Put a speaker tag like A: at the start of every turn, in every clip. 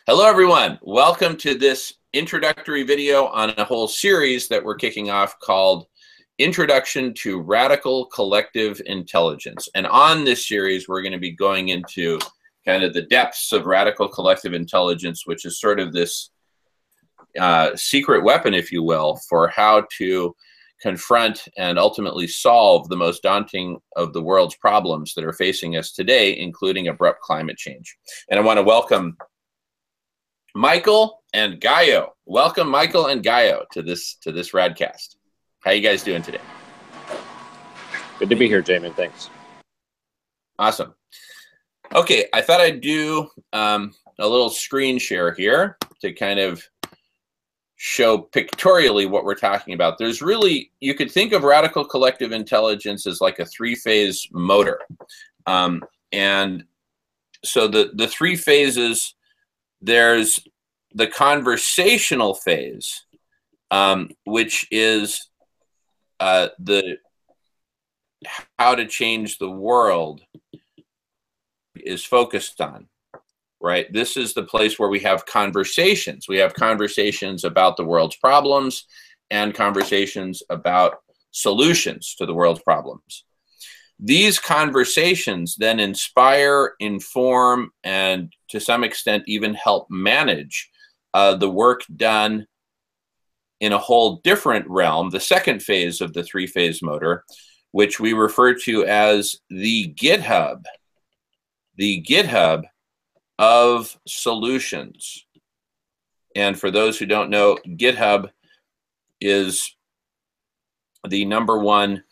A: Hello, everyone. Welcome to this introductory video on a whole series that we're kicking off called Introduction to Radical Collective Intelligence. And on this series, we're going to be going into kind of the depths of radical collective intelligence, which is sort of this secret weapon, if you will, for how to confront and ultimately solve the most daunting of the world's problems that are facing us today, including abrupt climate change. And I want to welcome Michael and Gaio. Welcome, Michael and Gaio, to this Radcast. How you guys doing today?
B: Good to be here, Jamin. Thanks.
A: Awesome. Okay, I thought I'd do a little screen share here to kind of show pictorially what we're talking about. There's really, you could think of radical collective intelligence as like a three-phase motor. And so the three phases, there's the conversational phase, which is the how to change the world is focused on, right? This is the place where we have conversations. We have conversations about the world's problems and conversations about solutions to the world's problems. These conversations then inspire, inform, and to some extent even help manage the work done in a whole different realm, the second phase of the three-phase motor, which we refer to as the GitHub of solutions. And for those who don't know, GitHub is the #1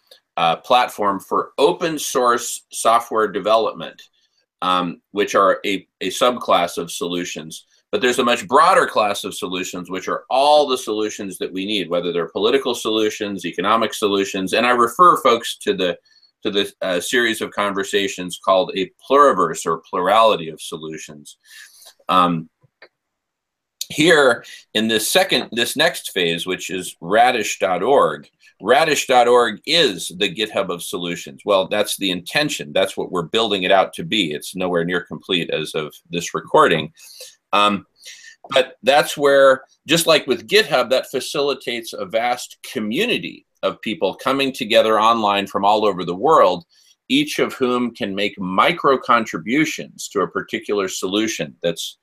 A: platform for open source software development, which are a subclass of solutions. But there's a much broader class of solutions, which are all the solutions that we need, whether they're political solutions, economic solutions. And I refer folks to the series of conversations called a pluriverse, or plurality of solutions. Here in this next phase, which is radish.org, radish.org is the GitHub of solutions. Well, that's the intention. That's what we're building it out to be. It's nowhere near complete as of this recording. But that's where, just like with GitHub, that facilitates a vast community of people coming together online from all over the world, each of whom can make micro contributions to a particular solution that's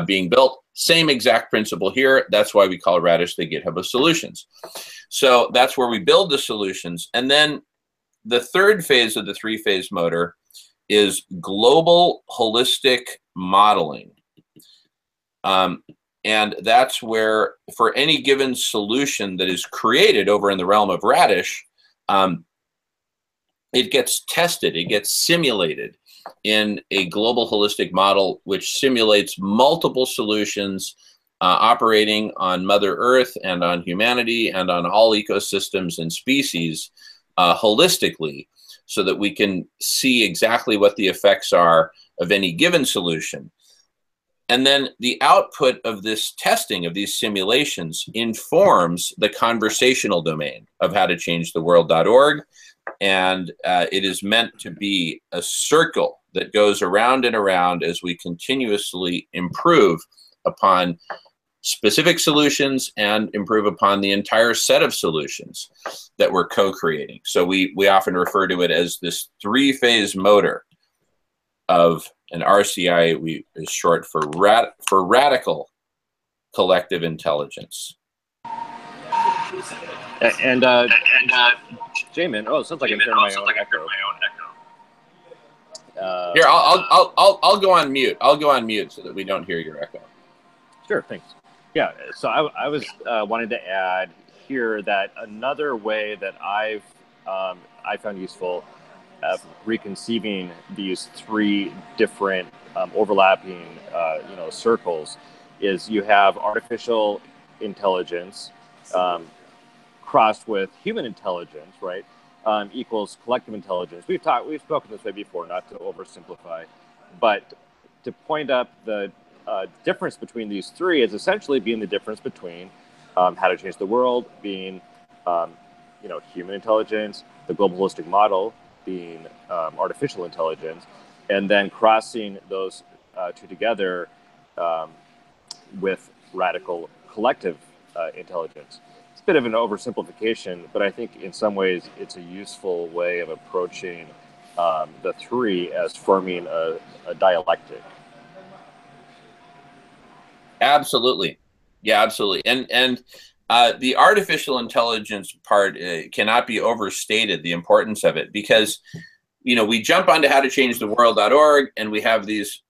A: being built. Same exact principle here. That's why we call Radish the GitHub of solutions. So that's where we build the solutions. And then the third phase of the three-phase motor is global holistic modeling. And that's where, for any given solution that is created over in the realm of Radish, it gets tested, it gets simulated in a global holistic model, which simulates multiple solutions operating on Mother Earth and on humanity and on all ecosystems and species holistically, so that we can see exactly what the effects are of any given solution. And then the output of this testing, of these simulations, informs the conversational domain of howtochangetheworld.org. And it is meant to be a circle that goes around and around as we continuously improve upon specific solutions and improve upon the entire set of solutions that we're co-creating. So we often refer to it as this three-phase motor of an RCI, is short for radical collective intelligence.
B: And Jamin, oh, it sounds like I'm hearing my own echo.
A: Here, I'll go on mute. I'll go on mute so that we don't hear your echo.
B: Sure, thanks. Yeah, so I was wanting to add here that another way that I found useful reconceiving these three different overlapping circles is you have artificial intelligence crossed with human intelligence, right? Equals collective intelligence. We've spoken this way before, not to oversimplify, but to point up the difference between these three is essentially being the difference between how to change the world being human intelligence, the global holistic model being artificial intelligence, and then crossing those two together with radical collective intelligence. It's a bit of an oversimplification, but I think in some ways it's a useful way of approaching the three as forming a dialectic.
A: Absolutely. Yeah, absolutely. And the artificial intelligence part cannot be overstated, the importance of it, because, we jump onto howtochangetheworld.org and we have these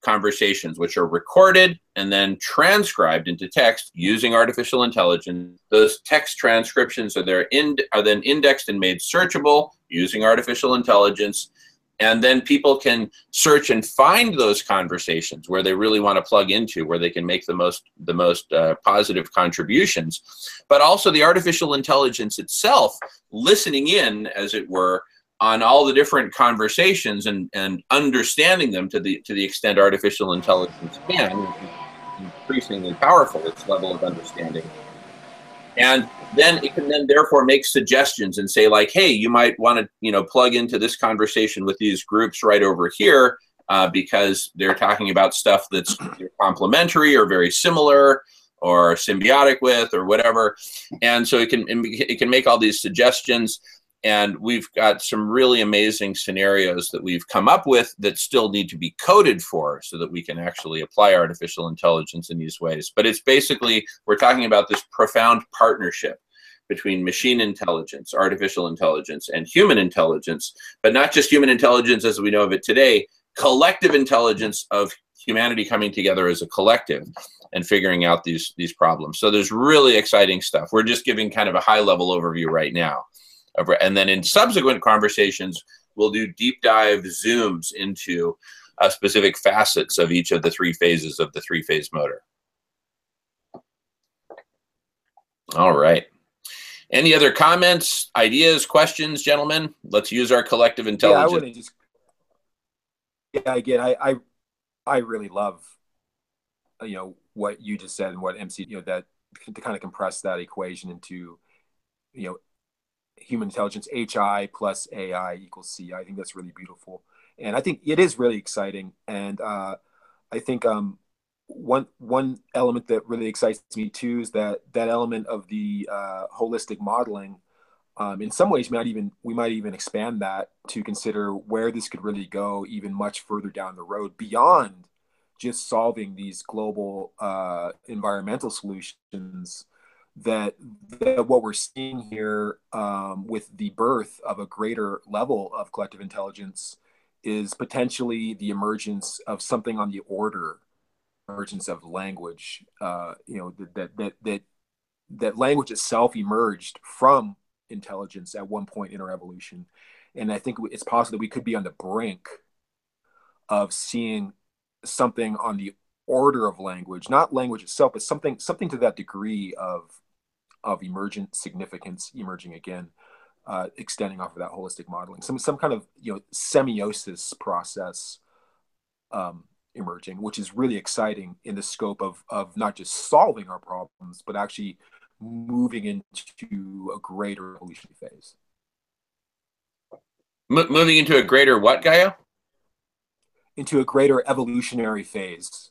A: conversations which are recorded and then transcribed into text using artificial intelligence. Those text transcriptions are then indexed and made searchable using artificial intelligence. And then people can search and find those conversations where they really want to plug into, where they can make the most positive contributions. But also the artificial intelligence itself, listening in, as it were, on all the different conversations and understanding them to the extent artificial intelligence can, increasingly powerful, its level of understanding. And then it can then therefore make suggestions and say, like, hey, you might want to, plug into this conversation with these groups right over here because they're talking about stuff that's complementary or very similar or symbiotic with or whatever. And so it can make all these suggestions. And we've got some really amazing scenarios that we've come up with that still need to be coded for so that we can actually apply artificial intelligence in these ways. But it's basically, we're talking about this profound partnership between machine intelligence, artificial intelligence, and human intelligence, but not just human intelligence as we know of it today, collective intelligence of humanity coming together as a collective and figuring out these problems. So there's really exciting stuff. We're just giving kind of a high-level overview right now. And then in subsequent conversations, we'll do deep dive zooms into specific facets of each of the three phases of the three-phase motor. All right. Any other comments, ideas, questions, gentlemen? Let's use our collective intelligence.
C: Again, I really love, what you just said and what MC, that to kind of compress that equation into, human intelligence, HI plus AI equals C. I think that's really beautiful. And I think it is really exciting. And I think one element that really excites me too is that element of the holistic modeling. In some ways, we might even expand that to consider where this could really go even much further down the road beyond just solving these global environmental solutions. That what we're seeing here with the birth of a greater level of collective intelligence is potentially the emergence of something on the emergence of language. That language itself emerged from intelligence at one point in our evolution, and I think it's possible that we could be on the brink of seeing something on the order of language, not language itself, but something to that degree of emergent significance emerging again, extending off of that holistic modeling, some kind of semiosis process emerging, which is really exciting in the scope of not just solving our problems, but actually moving into a greater evolutionary phase.
A: Moving into a greater what, Gaia?
C: Into a greater evolutionary phase.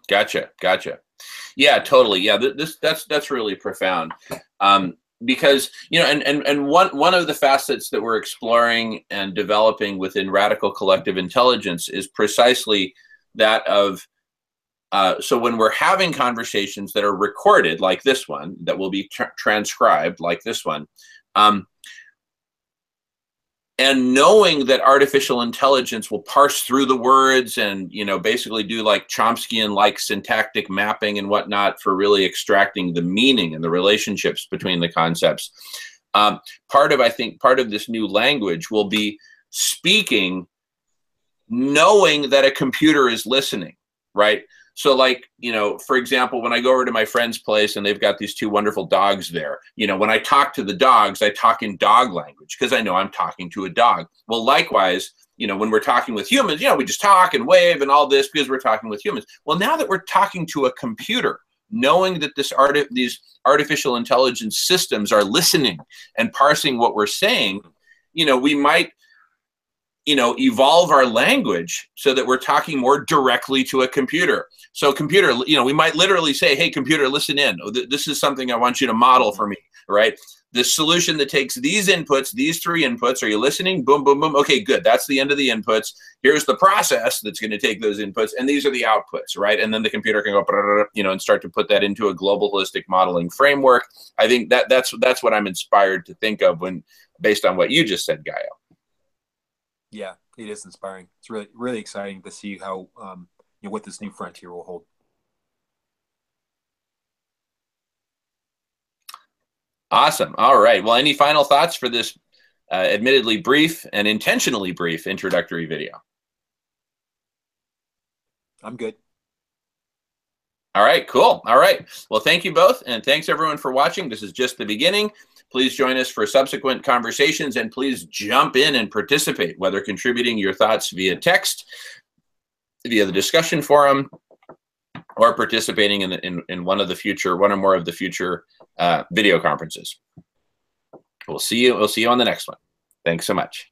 A: Gotcha. Yeah, totally. Yeah, that's really profound. Because, and one of the facets that we're exploring and developing within radical collective intelligence is precisely that of, so when we're having conversations that are recorded like this one, that will be transcribed like this one, and knowing that artificial intelligence will parse through the words and, basically do like Chomskyan-like syntactic mapping and whatnot for really extracting the meaning and the relationships between the concepts. Part of this new language will be speaking, knowing that a computer is listening, right? So like, for example, when I go over to my friend's place and they've got these two wonderful dogs there, when I talk to the dogs, I talk in dog language because I know I'm talking to a dog. Well, likewise, when we're talking with humans, we just talk and wave and all this because we're talking with humans. Well, now that we're talking to a computer, knowing that these artificial intelligence systems are listening and parsing what we're saying, we might evolve our language so that we're talking more directly to a computer. So computer, we might literally say, hey, computer, listen in. This is something I want you to model for me, right? The solution that takes these inputs, these 3 inputs, are you listening? Boom, boom, boom. Okay, good. That's the end of the inputs. Here's the process that's going to take those inputs, and these are the outputs, right? And then the computer can go, and start to put that into a global holistic modeling framework. I think that's what I'm inspired to think of based on what you just said, Gaio.
C: Yeah, it is inspiring. It's really, really exciting to see how, what this new frontier will hold.
A: Awesome. All right. Well, any final thoughts for this admittedly brief and intentionally brief introductory video?
C: I'm good.
A: All right, cool. All right. Well, thank you both. And thanks everyone for watching. This is just the beginning. Please join us for subsequent conversations, and please jump in and participate, whether contributing your thoughts via text, via the discussion forum, or participating in one or more of the future video conferences. We'll see you on the next one. Thanks so much.